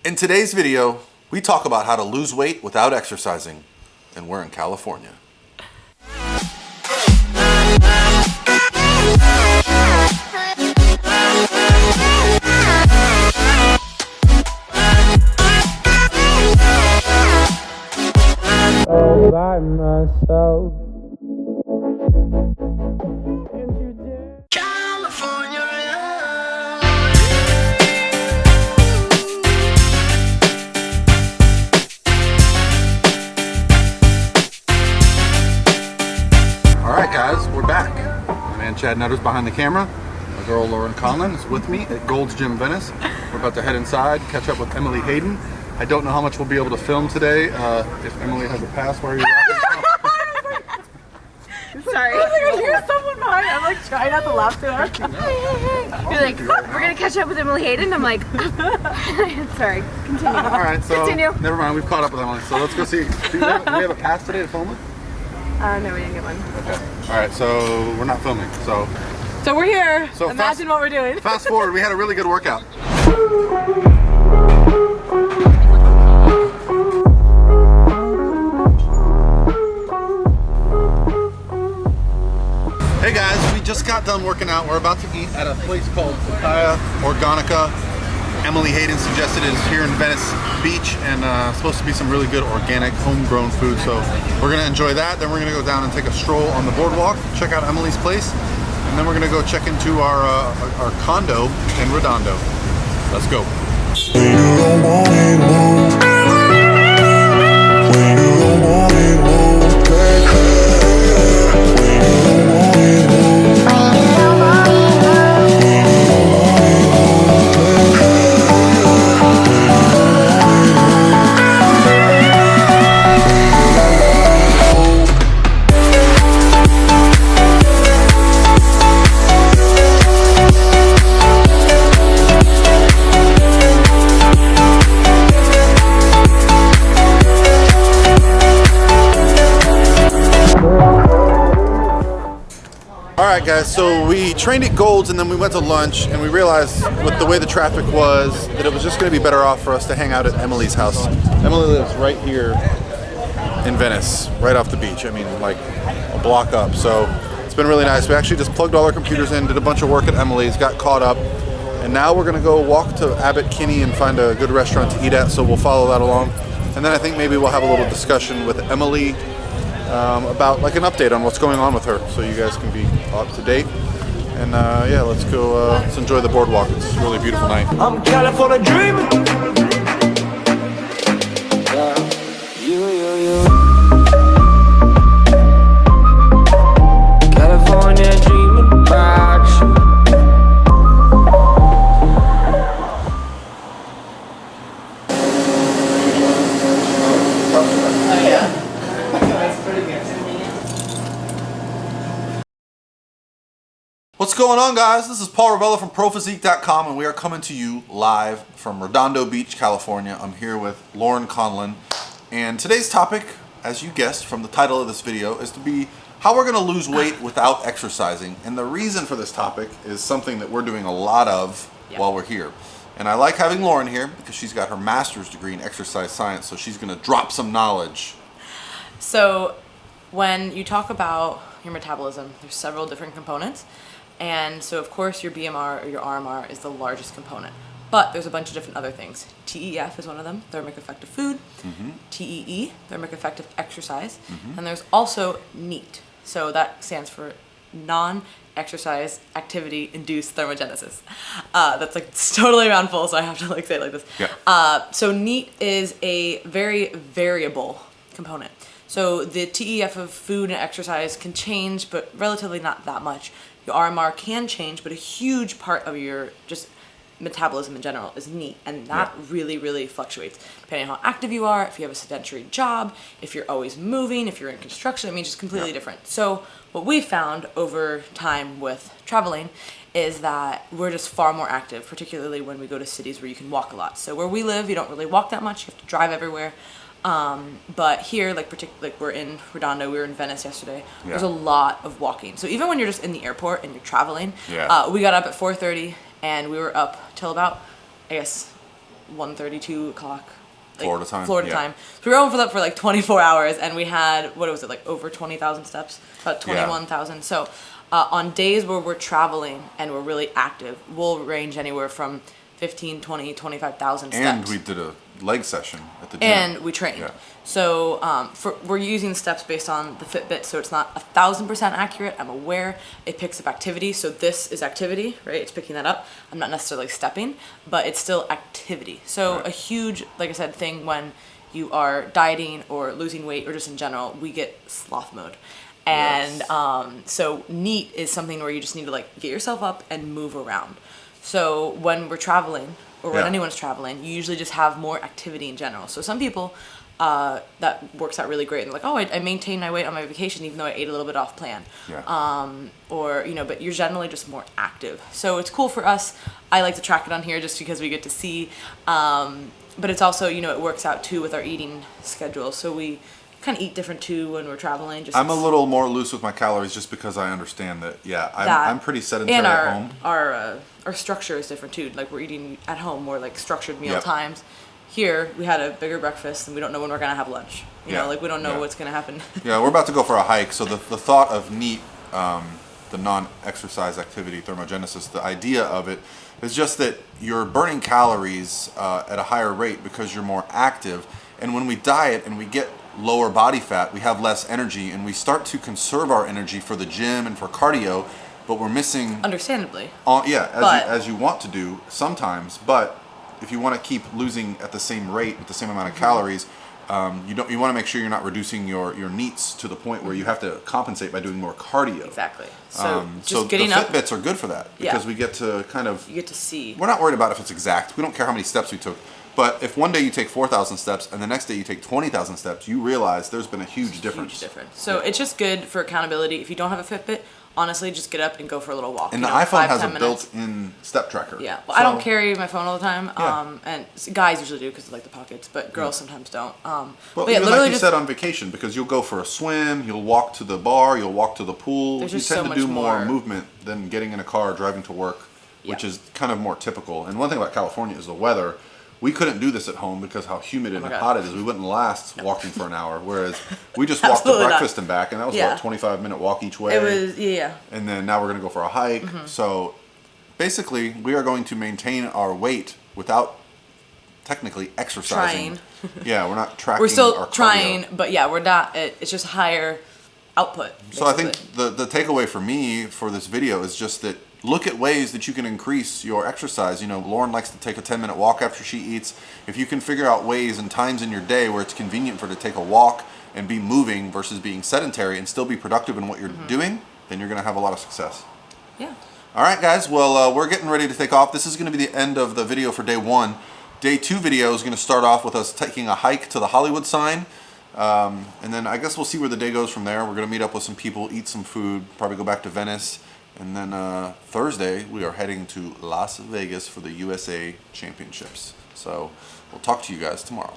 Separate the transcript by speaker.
Speaker 1: In today's video, we talk about how to lose weight without exercising, and we're in California.
Speaker 2: All by myself.
Speaker 1: Alright guys, we're back. My man Chad Nutter's behind the camera. My girl Laurin Conlin is with me at Gold's Gym Venice. We're about to head inside, catch up with Emily Hayden. I don't know how much we'll be able to film today. If Emily has a pass, why are you laughing?
Speaker 3: Sorry. I hear someone behind. I'm like trying not to laugh too hard. You're like, we're gonna catch up with Emily Hayden. I'm like, sorry. Continue.
Speaker 1: All right, so
Speaker 3: Continue.
Speaker 1: Never mind. We've caught up with Emily, so let's go see. Do we have a pass today to film it?
Speaker 3: No, we didn't get one.
Speaker 1: Okay. All right, so we're not filming. So
Speaker 3: we're here.
Speaker 1: So
Speaker 3: imagine what we're doing.
Speaker 1: Fast forward. We had a really good workout. Hey guys, we just got done working out. We're about to eat at a place called Papaya Organica. Emily Hayden suggested it is here in Venice Beach, and supposed to be some really good organic homegrown food. So we're gonna enjoy that. Then we're gonna go down and take a stroll on the boardwalk, check out Emily's place, and then we're gonna go check into our condo in Redondo. Let's go. Alright guys, so we trained at Gold's and then we went to lunch, and we realized with the way the traffic was that it was just going to be better off for us to hang out at Emily's house. Emily lives right here in Venice, right off the beach. I mean, like a block up. So it's been really nice. We actually just plugged all our computers in, did a bunch of work at Emily's, got caught up, and now we're going to go walk to Abbot Kinney and find a good restaurant to eat at, so we'll follow that along. And then I think maybe we'll have a little discussion with Emily about like an update on what's going on with her, so you guys can be up to date. And yeah, let's go. Let's enjoy the boardwalk. It's a really beautiful night.
Speaker 2: I'm California dreaming. California dreaming about you.
Speaker 3: Oh yeah.
Speaker 1: What's going on, guys? This is Paul Revelia from ProPhysique.com, and we are coming to you live from Redondo Beach, California. I'm here with Laurin Conlin, and today's topic, as you guessed from the title of this video, is to be how we're going to lose weight without exercising. And the reason for this topic is something that we're doing a lot of while we're here. And I like having Laurin here because she's got her master's degree in exercise science, so she's going to drop some knowledge.
Speaker 4: So when you talk about your metabolism, there's several different components. And so of course your BMR or your RMR is the largest component. But there's a bunch of different other things. TEF is one of them, thermic effect of food. TEE, thermic effect of exercise. And there's also NEAT. So that stands for non-exercise activity induced thermogenesis. That's like it's totally a mouthful, so I have to like say it like this.
Speaker 1: Yeah.
Speaker 4: So NEAT is a very variable component. So the TEF of food and exercise can change, but relatively not that much. Your RMR can change, but a huge part of your just metabolism in general is NEAT, and that really fluctuates depending on how active you are, if you have a sedentary job, if you're always moving, if you're in construction. I mean, just completely different. So what we found over time with traveling is that we're just far more active, particularly when we go to cities where you can walk a lot. So where we live, you don't really walk that much. You have to drive everywhere. But here, like we're in Redondo, we were in Venice yesterday. Yeah. There's a lot of walking. So even when you're just in the airport and you're traveling, we got up at 4:30 and we were up till about, I guess, 1:30, 2 o'clock. Like,
Speaker 1: Florida time?
Speaker 4: Florida
Speaker 1: Yeah.
Speaker 4: time. So we were open for like 24 hours, and we had, what was it, like over 20,000 steps? About 21,000. So on days where we're traveling and we're really active, we'll range anywhere from 15, 20, 25,000 steps.
Speaker 1: And we did a leg session at the gym.
Speaker 4: And we trained.
Speaker 1: Yeah.
Speaker 4: So we're using steps based on the Fitbit, so it's not 1,000% accurate. I'm aware it picks up activity, so this is activity, right? It's picking that up. I'm not necessarily stepping, but it's still activity. So
Speaker 1: Right.
Speaker 4: a huge, like I said, thing when you are dieting or losing weight or just in general, we get sloth mode. And so NEAT is something where you just need to like get yourself up and move around. So when we're traveling, or when anyone's traveling, you usually just have more activity in general. So some people, that works out really great. And like, oh, I maintained my weight on my vacation even though I ate a little bit off plan.
Speaker 1: Yeah.
Speaker 4: Or, you know, but you're generally just more active. So it's cool for us. I like to track it on here just because we get to see. But it's also, you know, it works out too with our eating schedule. So we kind of eat different too when we're traveling. Just
Speaker 1: I'm a little more loose with my calories just because I understand that, I'm pretty sedentary
Speaker 4: and
Speaker 1: at home.
Speaker 4: Our structure is different too. Like we're eating at home more like structured meal
Speaker 1: Yep.
Speaker 4: times. Here we had a bigger breakfast and we don't know when we're gonna have lunch. You know, like we don't know what's gonna happen.
Speaker 1: Yeah, we're about to go for a hike. So the thought of NEAT, the non-exercise activity thermogenesis, the idea of it is just that you're burning calories at a higher rate because you're more active. And when we diet and we get lower body fat, we have less energy, and we start to conserve our energy for the gym and for cardio, but we're missing.
Speaker 4: Understandably.
Speaker 1: As you want to do sometimes, but if you want to keep losing at the same rate with the same amount of calories, you want to make sure you're not reducing your NEATs to the point where you have to compensate by doing more cardio.
Speaker 4: Exactly. So
Speaker 1: So
Speaker 4: getting
Speaker 1: the
Speaker 4: up.
Speaker 1: Fitbits are good for that because we get to kind of.
Speaker 4: You get to see.
Speaker 1: We're not worried about if it's exact. We don't care how many steps we took. But if one day you take 4,000 steps and the next day you take 20,000 steps, you realize there's been a huge difference.
Speaker 4: Huge difference. So it's just good for accountability. If you don't have a Fitbit, honestly, just get up and go for a little walk.
Speaker 1: And
Speaker 4: you
Speaker 1: the
Speaker 4: know,
Speaker 1: iPhone
Speaker 4: 5,
Speaker 1: has
Speaker 4: 10
Speaker 1: a
Speaker 4: minutes.
Speaker 1: built-in step tracker.
Speaker 4: Yeah. Well, I don't carry my phone all the time.
Speaker 1: Yeah.
Speaker 4: And guys usually do because they like the pockets, but girls sometimes don't.
Speaker 1: Well,
Speaker 4: but yeah,
Speaker 1: even
Speaker 4: literally
Speaker 1: like you said on vacation, because you'll go for a swim, you'll walk to the bar, you'll walk to the pool.
Speaker 4: There's
Speaker 1: You
Speaker 4: just
Speaker 1: tend
Speaker 4: so
Speaker 1: to do
Speaker 4: much
Speaker 1: more
Speaker 4: more.
Speaker 1: movement than getting in a car or driving to work, which
Speaker 4: Yeah.
Speaker 1: is kind of more typical. And one thing about California is the weather. We couldn't do this at home because how humid and
Speaker 4: my God.
Speaker 1: hot it is. We wouldn't last walking for an hour. Whereas we just walked to
Speaker 4: Absolutely not.
Speaker 1: breakfast and back, and that was
Speaker 4: Yeah.
Speaker 1: what, 25-minute walk each way.
Speaker 4: It was, yeah.
Speaker 1: And then now we're going to go for a hike. So basically, we are going to maintain our weight without technically exercising. Yeah, we're not tracking.
Speaker 4: We're still
Speaker 1: our cardio.
Speaker 4: trying, but yeah, we're not. It's just higher output.
Speaker 1: So I
Speaker 4: basically.
Speaker 1: think the takeaway for me for this video is just that look at ways that you can increase your exercise. You know, Laurin likes to take a 10-minute walk after she eats. If you can figure out ways and times in your day where it's convenient for her to take a walk and be moving versus being sedentary and still be productive in what you're doing, then you're going to have a lot of success.
Speaker 4: Yeah.
Speaker 1: All right, guys. Well, we're getting ready to take off. This is going to be the end of the video for day 1. Day 2 video is going to start off with us taking a hike to the Hollywood sign. And then I guess we'll see where the day goes from there. We're going to meet up with some people, eat some food, probably go back to Venice. And then Thursday, we are heading to Las Vegas for the USA Championships. So we'll talk to you guys tomorrow.